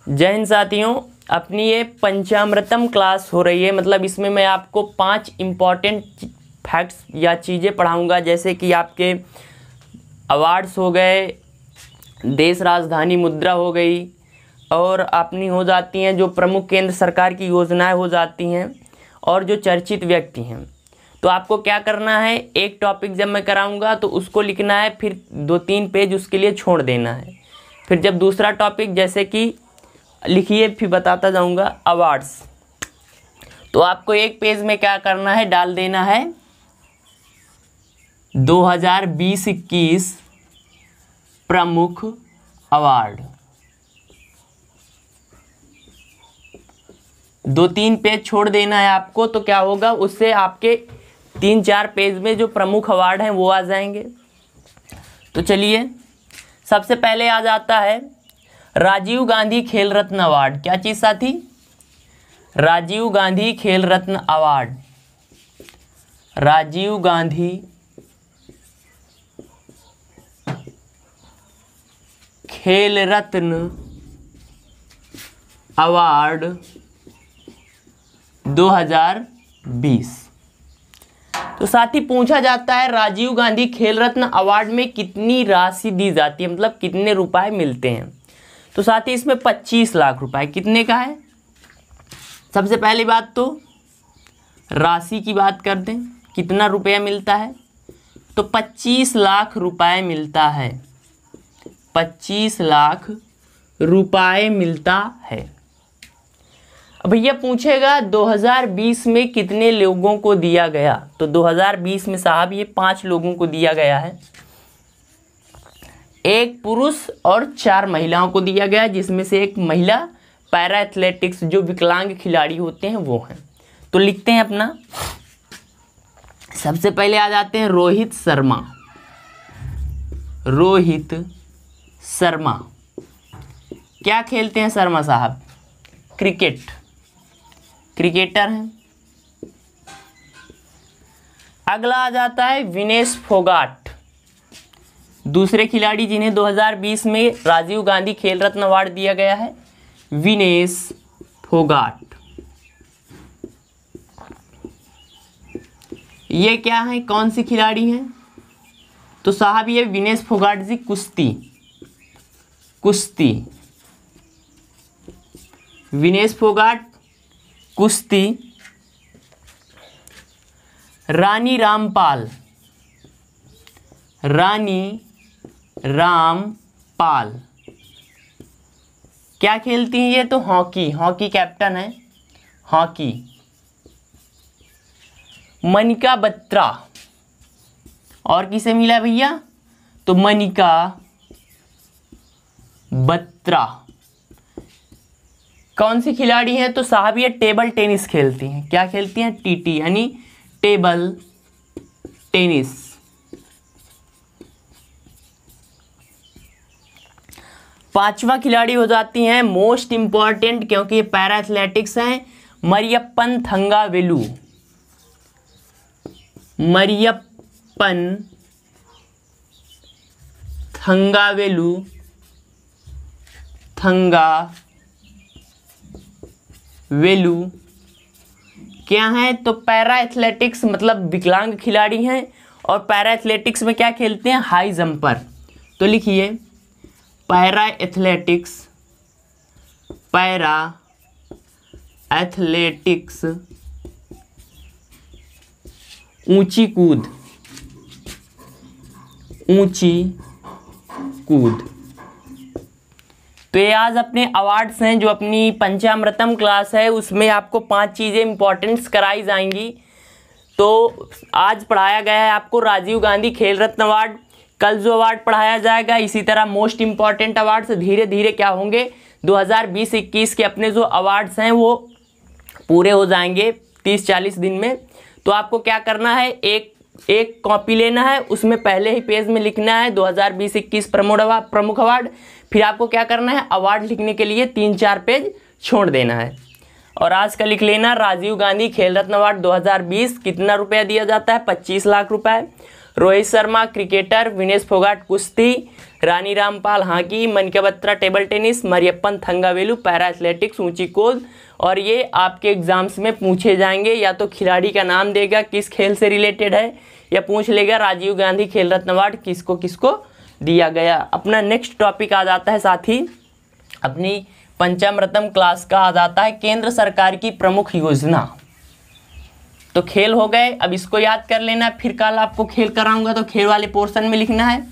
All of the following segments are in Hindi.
जय हिंद साथियों, अपनी ये पंचामृतम क्लास हो रही है। मतलब इसमें मैं आपको 5 इम्पॉर्टेंट फैक्ट्स या चीज़ें पढ़ाऊंगा, जैसे कि आपके अवार्ड्स हो गए, देश राजधानी मुद्रा हो गई, और अपनी हो जाती हैं जो प्रमुख केंद्र सरकार की योजनाएं हो जाती हैं, और जो चर्चित व्यक्ति हैं। तो आपको क्या करना है, एक टॉपिक जब मैं कराऊंगा तो उसको लिखना है, फिर 2-3 पेज उसके लिए छोड़ देना है। फिर जब दूसरा टॉपिक जैसे कि लिखिए, फिर बताता जाऊंगा अवार्ड्स, तो आपको एक पेज में क्या करना है, डाल देना है 2020-21 प्रमुख अवार्ड। 2-3 पेज छोड़ देना है आपको, तो क्या होगा, उससे आपके 3-4 पेज में जो प्रमुख अवार्ड हैं वो आ जाएंगे। तो चलिए, सबसे पहले आ जाता है राजीव गांधी खेल रत्न अवार्ड। क्या चीज साथी? राजीव गांधी खेल रत्न अवार्ड। राजीव गांधी खेल रत्न अवार्ड 2020। तो साथ ही पूछा जाता है राजीव गांधी खेल रत्न अवार्ड में कितनी राशि दी जाती है, मतलब कितने रुपए मिलते हैं। तो साथ ही इसमें 25 लाख रुपए। कितने का है? सबसे पहली बात तो राशि की बात कर दें, कितना रुपया मिलता है, तो 25 लाख रुपए मिलता है। 25 लाख रुपए मिलता है। अब भैया पूछेगा 2020 में कितने लोगों को दिया गया, तो 2020 में साहब ये 5 लोगों को दिया गया है। 1 पुरुष और 4 महिलाओं को दिया गया, जिसमें से एक महिला पैरा एथलेटिक्स जो विकलांग खिलाड़ी होते हैं वो हैं। तो लिखते हैं अपना, सबसे पहले आ जाते हैं रोहित शर्मा। रोहित शर्मा क्या खेलते हैं शर्मा साहब? क्रिकेट, क्रिकेटर हैं। अगला आ जाता है विनेश फोगाट, दूसरे खिलाड़ी जिन्हें 2020 में राजीव गांधी खेल रत्न अवार्ड दिया गया है, विनेश फोगाट। ये क्या है, कौन सी खिलाड़ी हैं? तो साहब ये विनेश फोगाट जी कुश्ती, कुश्ती। विनेश फोगाट कुश्ती। रानी रामपाल, रानी रामपाल क्या खेलती हैं? ये तो हॉकी, हॉकी कैप्टन है, हॉकी। मनिका बत्रा, और किसे मिला भैया? तो मनिका बत्रा कौन सी खिलाड़ी है? तो साहब ये टेबल टेनिस खेलती हैं। क्या खेलती हैं? टीटी यानी टेबल टेनिस। पांचवा खिलाड़ी हो जाती हैं मोस्ट इंपॉर्टेंट, क्योंकि ये पैरा एथलेटिक्स हैं, मरियप्पन थंगावेलु। मरियप्पन थंगावेलु, थंगावेलु क्या है? तो पैरा एथलेटिक्स मतलब विकलांग खिलाड़ी हैं, और पैरा एथलेटिक्स में क्या खेलते हैं? High jumper. तो लिखिए पैरा एथलेटिक्स, पैरा एथलेटिक्स ऊंची कूद, ऊंची कूद। तो ये आज अपने अवार्ड्स हैं, जो अपनी पंचामृतम क्लास है उसमें आपको 5 चीज़ें इंपॉर्टेंट्स कराई जाएंगी। तो आज पढ़ाया गया है आपको राजीव गांधी खेल रत्न अवार्ड, कल जो अवार्ड पढ़ाया जाएगा, इसी तरह मोस्ट इंपॉर्टेंट अवार्ड्स धीरे धीरे क्या होंगे, 2020-21 के अपने जो अवार्ड्स हैं वो पूरे हो जाएंगे 30-40 दिन में। तो आपको क्या करना है, एक कॉपी लेना है, उसमें पहले ही पेज में लिखना है 2020-21 प्रमुख अवार्ड। फिर आपको क्या करना है, अवार्ड लिखने के लिए 3-4 पेज छोड़ देना है। और आज का लिख लेना, राजीव गांधी खेल रत्न अवार्ड 2020 कितना रुपया दिया जाता है? 25 लाख रुपए। रोहित शर्मा क्रिकेटर, विनेश फोगाट कुश्ती, Rani Rampal hockey, Manika Batra table tennis, Mariyappan Thangavelu para athletics ऊंची कूद। और ये आपके एग्जाम्स में पूछे जाएंगे, या तो खिलाड़ी का नाम देगा किस खेल से रिलेटेड है, या पूछ लेगा राजीव गांधी खेल रत्न अवार्ड किसको किसको दिया गया। अपना नेक्स्ट टॉपिक आ जाता है साथी अपनी पंचामृतम क्लास का, आ जाता है केंद्र सरकार की प्रमुख योजना। तो खेल हो गए, अब इसको याद कर लेना, फिर कल आपको खेल कराऊंगा तो खेल वाले पोर्शन में लिखना है।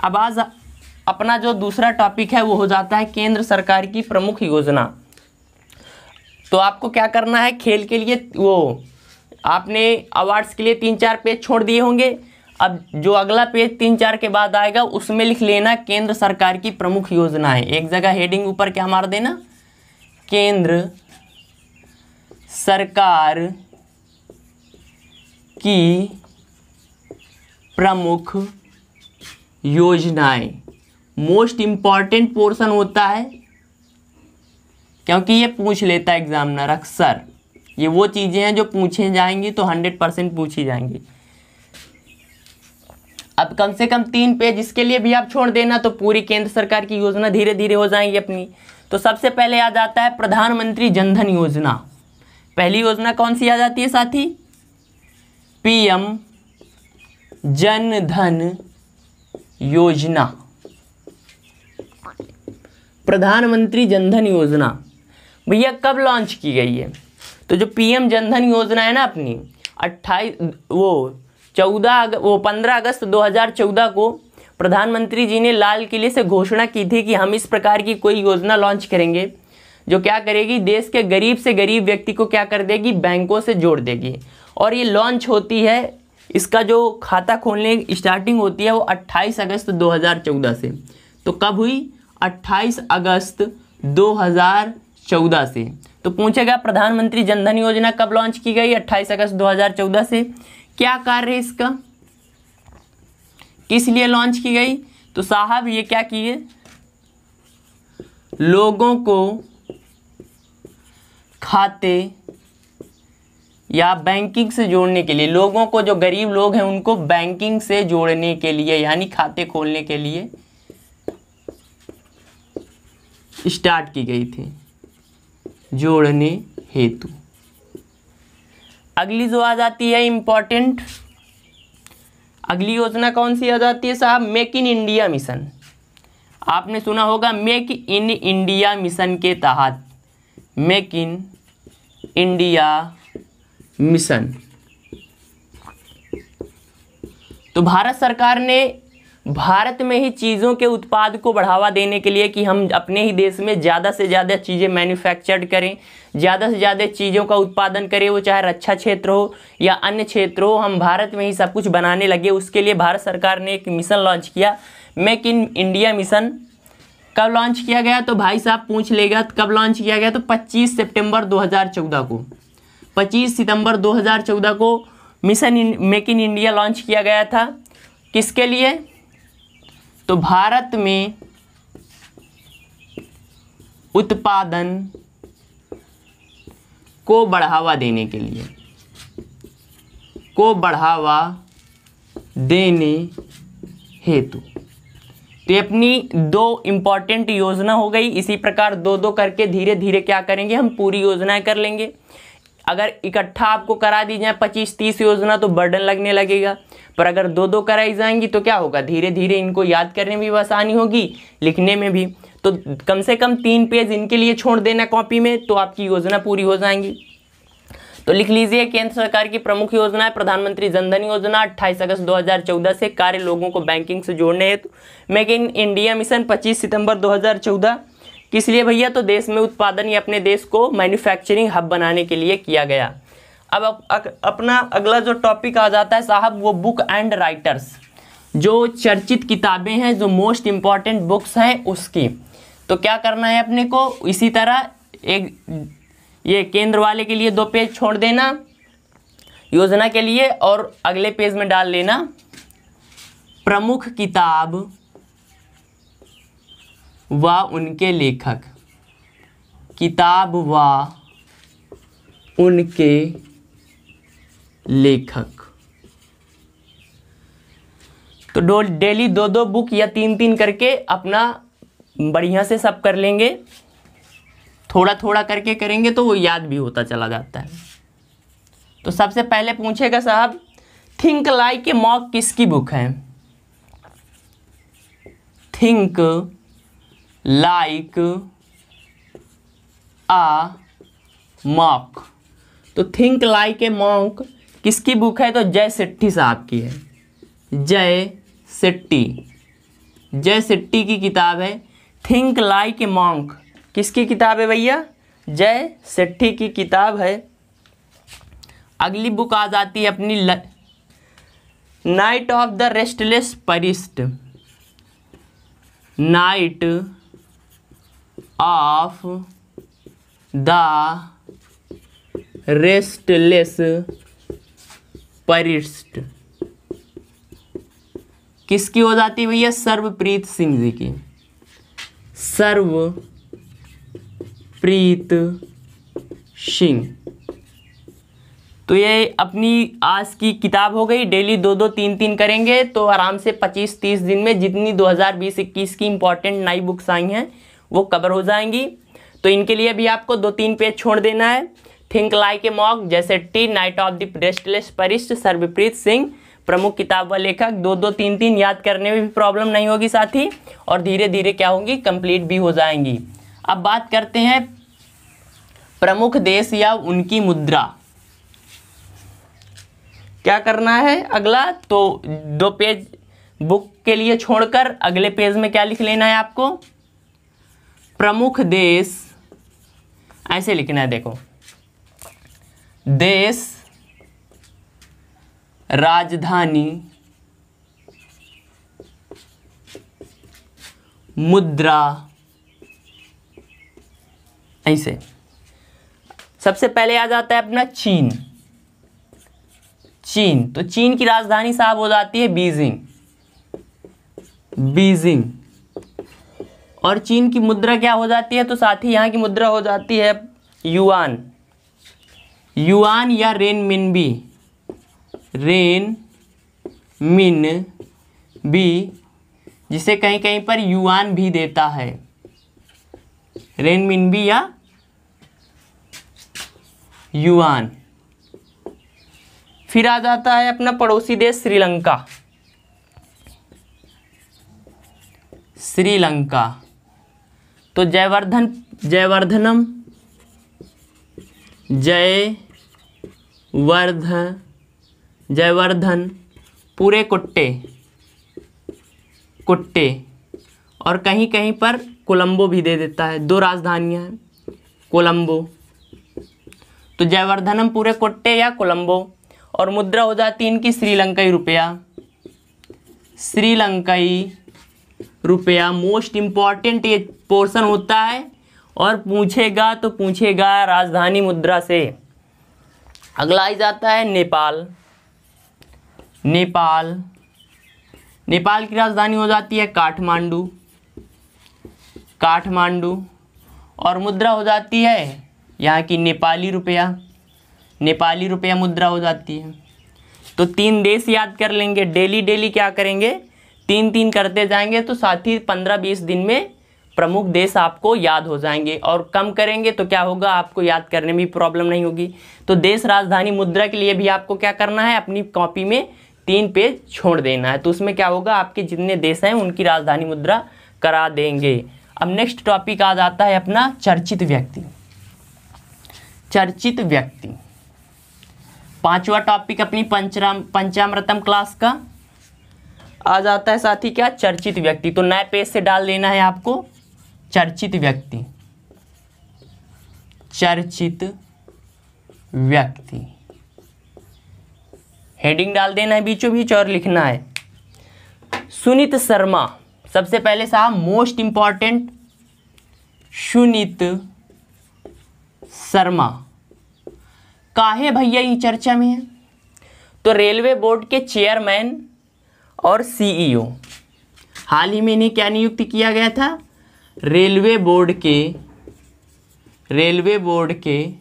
अब आज अपना जो दूसरा टॉपिक है वो हो जाता है केंद्र सरकार की प्रमुख योजना। तो आपको क्या करना है, खेल के लिए वो आपने अवार्ड्स के लिए 3-4 पेज छोड़ दिए होंगे। अब जो अगला पेज 3-4 के बाद आएगा उसमें लिख लेना केंद्र सरकार की प्रमुख योजनाएं। एक जगह हेडिंग ऊपर क्या मार देना, केंद्र सरकार की प्रमुख योजनाएं। मोस्ट इंपॉर्टेंट पोर्शन होता है क्योंकि ये पूछ लेता है एग्जामिनर अक्सर। ये वो चीजें हैं जो पूछे जाएंगी तो 100% पूछी जाएंगी। अब कम से कम 3 पेज इसके लिए भी आप छोड़ देना तो पूरी केंद्र सरकार की योजना धीरे धीरे हो जाएंगी अपनी। तो सबसे पहले आ जाता है प्रधानमंत्री जनधन योजना। पहली योजना कौन सी आ जाती है साथी, पीएम जन धन योजना। प्रधानमंत्री जनधन योजना भैया कब लॉन्च की गई है, तो जो पीएम जनधन योजना है ना अपनी 15 अगस्त 2014 को प्रधानमंत्री जी ने लाल किले से घोषणा की थी कि हम इस प्रकार की कोई योजना लॉन्च करेंगे जो क्या करेगी, देश के गरीब से गरीब व्यक्ति को क्या कर देगी, बैंकों से जोड़ देगी। और ये लॉन्च होती है, इसका जो खाता खोलने की स्टार्टिंग होती है वो 28 अगस्त 2014 से। तो कब हुई, 28 अगस्त 2014 से। तो पूछेगा प्रधानमंत्री जनधन योजना कब लॉन्च की गई, 28 अगस्त 2014 से। क्या कार्य है इसका, किस लिए लॉन्च की गई, तो साहब ये क्या किए, लोगों को खाते या बैंकिंग से जोड़ने के लिए, लोगों को जो गरीब लोग हैं उनको बैंकिंग से जोड़ने के लिए यानी खाते खोलने के लिए स्टार्ट की गई थी, जोड़ने हेतु। अगली जो आ जाती है इंपॉर्टेंट, अगली योजना कौन सी आ जाती है साहब, मेक इन इंडिया मिशन। आपने सुना होगा मेक इन इंडिया मिशन के तहत, मेक इन इंडिया मिशन। तो भारत सरकार ने भारत में ही चीज़ों के उत्पाद को बढ़ावा देने के लिए कि हम अपने ही देश में ज़्यादा से ज़्यादा चीज़ें मैन्युफैक्चर्ड करें, ज़्यादा से ज़्यादा चीज़ों का उत्पादन करें, वो चाहे रक्षा क्षेत्र हो या अन्य क्षेत्र हो, हम भारत में ही सब कुछ बनाने लगे। उसके लिए भारत सरकार ने एक मिशन लॉन्च किया, मेक इन इंडिया मिशन। कब लॉन्च किया गया, तो भाई साहब पूछ लेगा कब लॉन्च किया गया, तो 25 सितंबर 2014 को, 25 सितंबर 2014 को mission make in India launch किया गया था। किसके लिए, तो भारत में उत्पादन को बढ़ावा देने के लिए, को बढ़ावा देने हेतु। तो ये अपनी 2 इंपॉर्टेंट योजना हो गई। इसी प्रकार 2-2 करके धीरे धीरे क्या करेंगे, हम पूरी योजनाएं कर लेंगे। अगर इकट्ठा आपको करा दी जाए 25-30 योजना तो बर्डन लगने लगेगा, पर अगर 2-2 कराई जाएंगी तो क्या होगा, धीरे धीरे इनको याद करने में भी आसानी होगी, लिखने में भी। तो कम से कम 3 पेज इनके लिए छोड़ देना कॉपी में, तो आपकी योजना पूरी हो जाएंगी। तो लिख लीजिए, केंद्र सरकार की प्रमुख योजना है प्रधानमंत्री जनधन योजना, 28 अगस्त 2014 से कार्य लोगों को बैंकिंग से जोड़ने हेतु। मेक इन इंडिया मिशन 25 सितंबर 2014, किस लिए भैया, तो देश में उत्पादन या अपने देश को मैन्युफैक्चरिंग हब बनाने के लिए किया गया। अब अपना अगला जो टॉपिक आ जाता है साहब, वो बुक एंड राइटर्स, जो चर्चित किताबें हैं, जो मोस्ट इंपॉर्टेंट बुक्स हैं उसकी। तो क्या करना है अपने को, इसी तरह एक ये केंद्र वाले के लिए 2 पेज छोड़ देना योजना के लिए, और अगले पेज में डाल लेना प्रमुख किताब व उनके लेखक, किताब व उनके लेखक। तो डेली 2-2 बुक या 3-3 करके अपना बढ़िया से सब कर लेंगे। थोड़ा थोड़ा करके करेंगे तो वो याद भी होता चला जाता है। तो सबसे पहले पूछेगा साहब, थिंक लाइक ए मॉक किसकी बुक है? थिंक लाइक आ मॉक। तो थिंक लाइक ए मॉक किसकी बुक है? तो जय सेट्टी साहब की है। जय सेट्टी की किताब है थिंक लाइक ए मॉन्क। किसकी किताब है भैया? जय सेट्टी की किताब है। अगली बुक आ जाती है अपनी night of the restless priest. Night of the restless priest किसकी हो जाती है भैया? सर्वप्रीत सिंह जी की। सर्वप्रीत सिंह। तो ये अपनी आज की किताब हो गई। डेली 2-2 3-3 करेंगे तो आराम से 25-30 दिन में जितनी 2020-21 की इंपॉर्टेंट नई बुक्स आई हैं वो कवर हो जाएंगी। तो इनके लिए भी आपको 2-3 पेज छोड़ देना है। Think like a monk, Jay Shetty, night of the restless परिस्ट, सर्वप्रीत सिंह प्रमुख किताब व लेखक। 2-2 3-3 याद करने में भी प्रॉब्लम नहीं होगी साथी, और धीरे धीरे क्या होंगी? कंप्लीट भी हो जाएंगी। अब बात करते हैं प्रमुख देश या उनकी मुद्रा। क्या करना है अगला? तो 2 पेज बुक के लिए छोड़कर अगले पेज में क्या लिख लेना है आपको? प्रमुख देश, ऐसे लिखना है। देखो, देश, राजधानी, मुद्रा, ऐसे। सबसे पहले आ जाता है अपना चीन। चीन, तो चीन की राजधानी साहब हो जाती है बीजिंग। बीजिंग। और चीन की मुद्रा क्या हो जाती है? तो साथ ही यहाँ की मुद्रा हो जाती है युआन। युआन या रेनमिनबी। रेनमिनबी, जिसे कहीं कहीं पर युआन भी देता है। रेनमिनबी या युआन। फिर आ जाता है अपना पड़ोसी देश श्रीलंका। श्रीलंका, तो जयवर्धनम, जयवर्धन पूरे कुट्टे, और कहीं कहीं पर कोलंबो भी दे देता है। 2 राजधानियां हैं, कोलंबो। तो जयवर्धनम पूरे कुट्टे या कोलंबो। और मुद्रा हो जाती है इनकी श्रीलंकाई रुपया। श्रीलंकाई रुपया मोस्ट इंपॉर्टेंट ये पोर्शन होता है, और पूछेगा तो पूछेगा राजधानी मुद्रा से। अगला आ जाता है नेपाल। नेपाल की राजधानी हो जाती है काठमांडू, और मुद्रा हो जाती है यहाँ की नेपाली रुपया मुद्रा हो जाती है। तो 3 देश याद कर लेंगे। डेली क्या करेंगे? 3-3 करते जाएंगे तो साथ ही 15-20 दिन में प्रमुख देश आपको याद हो जाएंगे। और कम करेंगे तो क्या होगा? आपको याद करने में प्रॉब्लम नहीं होगी। तो देश राजधानी मुद्रा के लिए भी आपको क्या करना है? अपनी कॉपी में 3 पेज छोड़ देना है। तो उसमें क्या होगा? आपके जितने देश हैं उनकी राजधानी मुद्रा करा देंगे। अब नेक्स्ट टॉपिक आ जाता है अपना चर्चित व्यक्ति। 5वां टॉपिक अपनी पंचामृतम क्लास का आ जाता है साथी क्या? चर्चित व्यक्ति। तो नए पेज से डाल देना है आपको चर्चित व्यक्ति। हेडिंग डाल देना है बीचों बीच और लिखना है सुनीत शर्मा। सबसे पहले साहब मोस्ट इंपॉर्टेंट, सुनीत शर्मा काहे भैया ये चर्चा में है? तो रेलवे बोर्ड के चेयरमैन और सीईओ। हाल ही में इन्हें क्या नियुक्त किया गया था? रेलवे बोर्ड के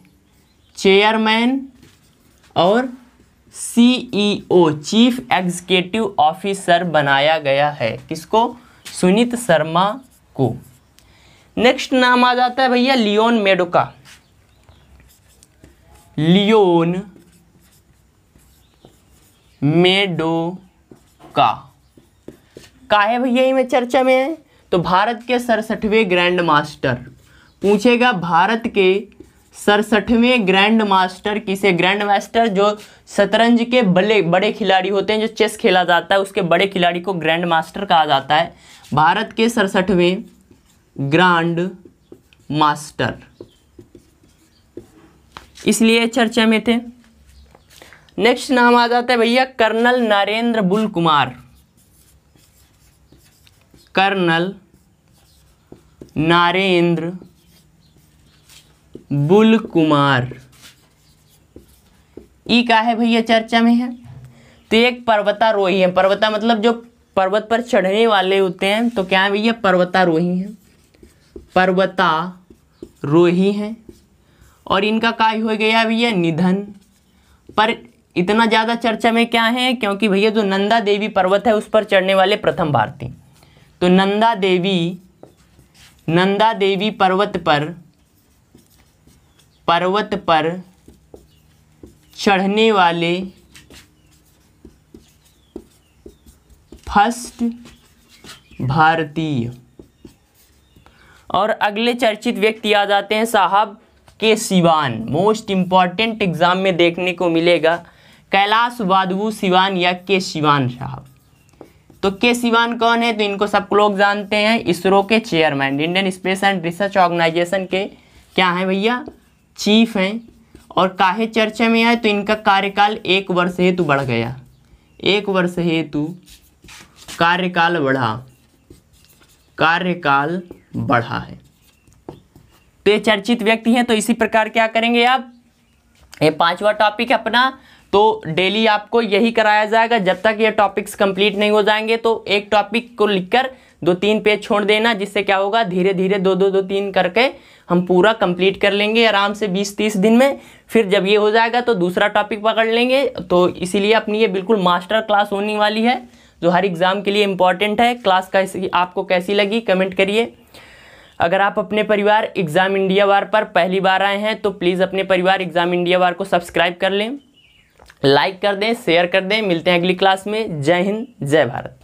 चेयरमैन और CEO चीफ एग्जीक्यूटिव ऑफिसर बनाया गया है। किसको? सुनीत शर्मा को। नेक्स्ट नाम आ जाता है भैया लियोन मेडोका। लियोन मेडोका का है भैया ये में चर्चा में है। तो भारत के 67वें ग्रैंड मास्टर पूछेगा, भारत के 67वें ग्रैंड मास्टर किसे? ग्रैंड मास्टर जो शतरंज के बड़े खिलाड़ी होते हैं, जो चेस खेला जाता है उसके बड़े खिलाड़ी को ग्रैंड मास्टर कहा जाता है। भारत के 67वें ग्रैंड मास्टर इसलिए चर्चा में थे। नेक्स्ट नाम आ जाता है भैया कर्नल नरेंद्र बुल कुमार। कर्नल नरेंद्र बुल कुमार ई का है भैया चर्चा में है। तो एक पर्वतारोही है। पर्वता मतलब जो पर्वत पर चढ़ने वाले होते हैं, तो क्या है भैया? पर्वतारोही हैं। पर्वतारोही हैं और इनका काय हो गया भैया निधन। पर इतना ज़्यादा चर्चा में क्या है? क्योंकि भैया जो नंदा देवी पर्वत है उस पर चढ़ने वाले प्रथम भारतीय। तो नंदा देवी पर्वत पर चढ़ने वाले फर्स्ट भारतीय। और अगले चर्चित व्यक्ति आ जाते हैं साहब के सिवान। मोस्ट इंपॉर्टेंट एग्जाम में देखने को मिलेगा कैलाश बादबू सिवान या के सिवान साहब। तो के सिवान कौन है? तो इनको सब लोग जानते हैं, इसरो के chairman, Indian space and research organisation के क्या हैं भैया? चीफ हैं। और काहे चर्चा में आए? तो इनका कार्यकाल 1 वर्ष हेतु बढ़ गया। 1 वर्ष हेतु कार्यकाल बढ़ा है। तो ये चर्चित व्यक्ति हैं। तो इसी प्रकार क्या करेंगे आप? ये 5वां टॉपिक है अपना। तो डेली आपको यही कराया जाएगा जब तक ये टॉपिक्स कंप्लीट नहीं हो जाएंगे। तो एक टॉपिक को लिखकर 2-3 पेज छोड़ देना, जिससे क्या होगा धीरे धीरे 2-2-2-3 करके हम पूरा कंप्लीट कर लेंगे आराम से 20-30 दिन में। फिर जब ये हो जाएगा तो दूसरा टॉपिक पकड़ लेंगे। तो इसीलिए अपनी ये बिल्कुल मास्टर क्लास होने वाली है जो हर एग्ज़ाम के लिए इम्पॉर्टेंट है। क्लास आपको कैसी लगी कमेंट करिए। अगर आप अपने परिवार एग्ज़ाम इंडिया वार पर पहली बार आए हैं तो प्लीज़ अपने परिवार एग्ज़ाम इंडिया वार को सब्सक्राइब कर लें, लाइक कर दें, शेयर कर दें। मिलते हैं अगली क्लास में। जय हिंद, जय भारत।